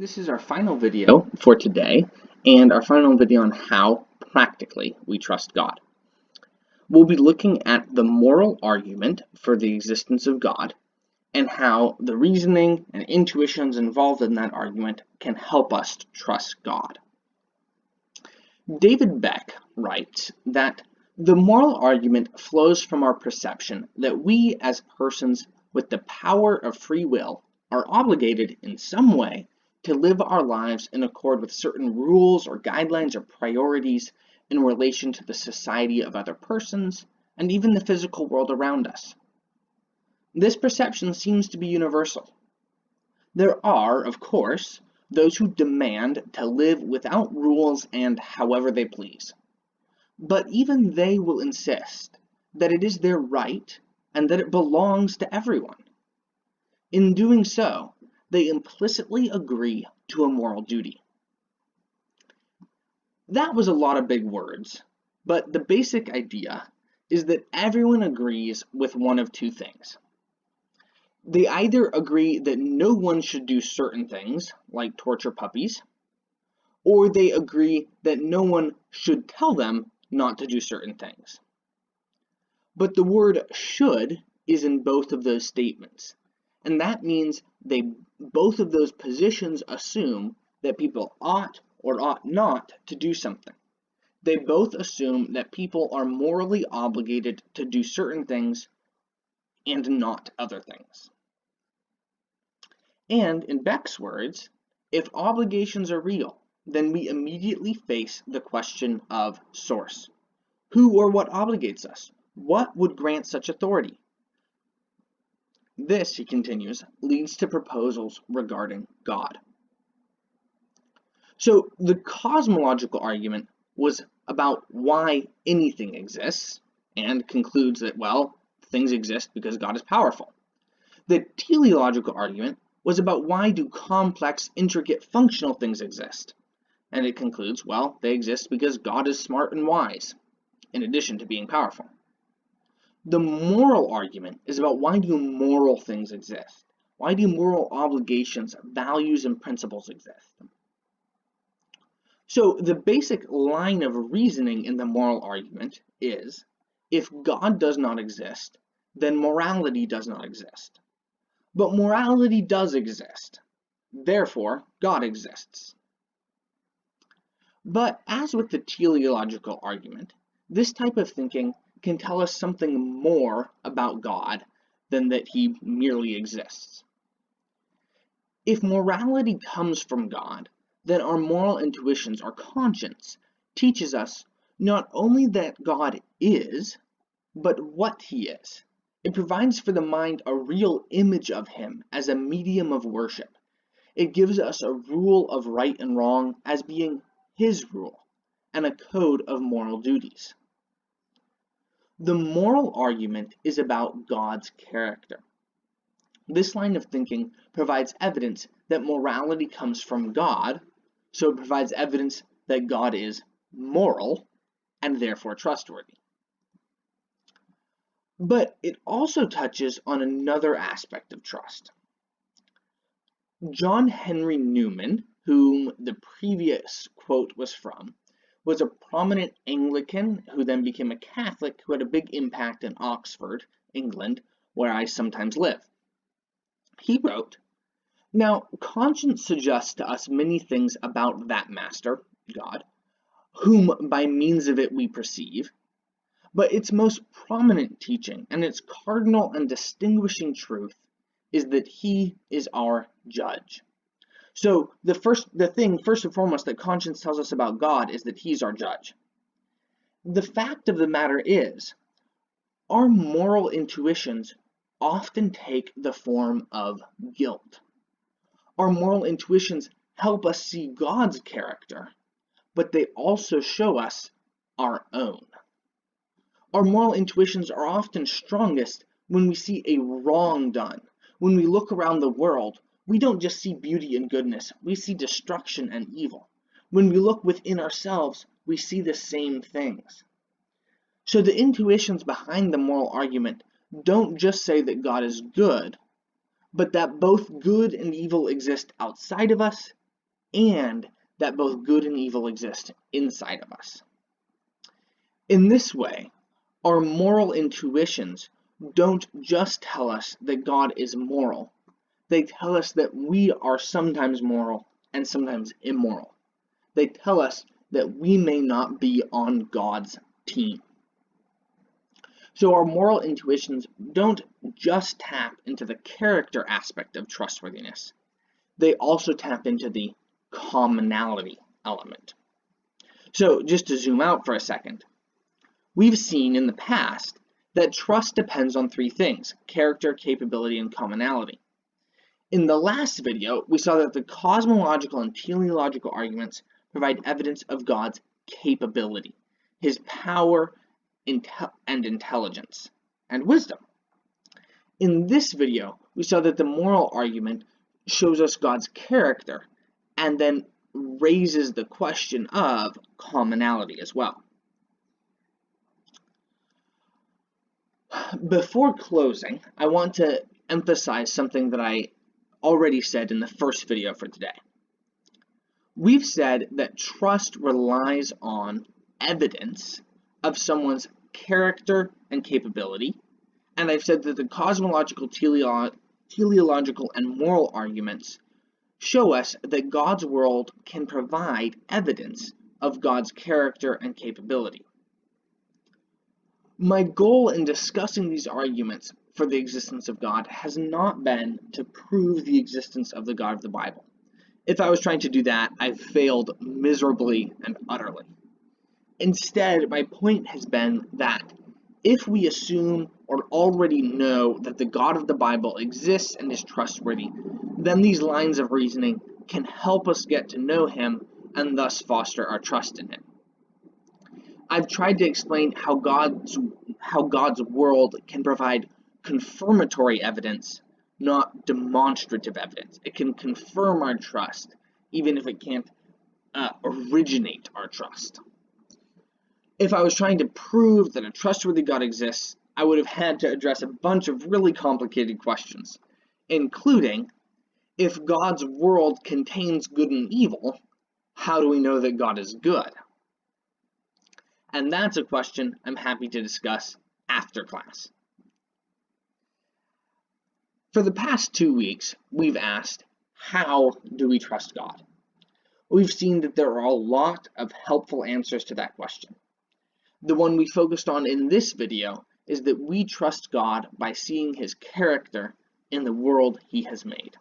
This is our final video for today, and our final video on how practically we trust God. We'll be looking at the moral argument for the existence of God and how the reasoning and intuitions involved in that argument can help us to trust God. David Beck writes that the moral argument flows from our perception that we as persons with the power of free will are obligated in some way to live our lives in accord with certain rules or guidelines or priorities in relation to the society of other persons and even the physical world around us. This perception seems to be universal. There are, of course, those who demand to live without rules and however they please. But even they will insist that it is their right and that it belongs to everyone. In doing so, they implicitly agree to a moral duty. That was a lot of big words, but the basic idea is that everyone agrees with one of two things. They either agree that no one should do certain things, like torture puppies, or they agree that no one should tell them not to do certain things. But the word should is in both of those statements, and that means both of those positions assume that people ought or ought not to do something. They both assume that people are morally obligated to do certain things and not other things. And in Beck's words, if obligations are real, then we immediately face the question of source. Who or what obligates us? What would grant such authority? This, he continues, leads to proposals regarding God. So the cosmological argument was about why anything exists and concludes that, well, things exist because God is powerful. The teleological argument was about why do complex, intricate, functional things exist? And it concludes, well, they exist because God is smart and wise, in addition to being powerful. The moral argument is about why do moral things exist? Why do moral obligations, values, and principles exist? So the basic line of reasoning in the moral argument is, if God does not exist, then morality does not exist. But morality does exist. Therefore, God exists. But as with the teleological argument, this type of thinking can tell us something more about God than that he merely exists. If morality comes from God, then our moral intuitions, our conscience, teaches us not only that God is, but what he is. It provides for the mind a real image of him as a medium of worship. It gives us a rule of right and wrong as being his rule, and a code of moral duties. The moral argument is about God's character. This line of thinking provides evidence that morality comes from God, so it provides evidence that God is moral and therefore trustworthy. But it also touches on another aspect of trust. John Henry Newman, whom the previous quote was from, was a prominent Anglican who then became a Catholic who had a big impact in Oxford, England, where I sometimes live. He wrote, "Now, conscience suggests to us many things about that master, God, whom by means of it we perceive, but its most prominent teaching and its cardinal and distinguishing truth is that he is our judge." So the thing first and foremost that conscience tells us about God is that he's our judge. The fact of the matter is, our moral intuitions often take the form of guilt. Our moral intuitions help us see God's character, but they also show us our own. Our moral intuitions are often strongest when we see a wrong done. When we look around the world, we don't just see beauty and goodness, we see destruction and evil. When we look within ourselves, we see the same things. So the intuitions behind the moral argument don't just say that God is good, but that both good and evil exist outside of us and that both good and evil exist inside of us. In this way, our moral intuitions don't just tell us that God is moral, they tell us that we are sometimes moral and sometimes immoral. They tell us that we may not be on God's team. So our moral intuitions don't just tap into the character aspect of trustworthiness, they also tap into the commonality element. So just to zoom out for a second, we've seen in the past that trust depends on three things: character, capability, and commonality. In the last video, we saw that the cosmological and teleological arguments provide evidence of God's capability, his power and intelligence, and wisdom. In this video, we saw that the moral argument shows us God's character and then raises the question of commonality as well. Before closing, I want to emphasize something that I already said in the first video for today. We've said that trust relies on evidence of someone's character and capability, and I've said that the cosmological, teleological, and moral arguments show us that God's world can provide evidence of God's character and capability. My goal in discussing these arguments for the existence of God has not been to prove the existence of the God of the Bible. If I was trying to do that, I've failed miserably and utterly. Instead, my point has been that if we assume or already know that the God of the Bible exists and is trustworthy, then these lines of reasoning can help us get to know him and thus foster our trust in him. I've tried to explain how God's world can provide confirmatory evidence, not demonstrative evidence. It can confirm our trust, even if it can't originate our trust. If I was trying to prove that a trustworthy God exists, I would have had to address a bunch of really complicated questions, including, if God's world contains good and evil, how do we know that God is good? And that's a question I'm happy to discuss after class. For the past 2 weeks, we've asked, how do we trust God? We've seen that there are a lot of helpful answers to that question. The one we focused on in this video is that we trust God by seeing his character in the world he has made.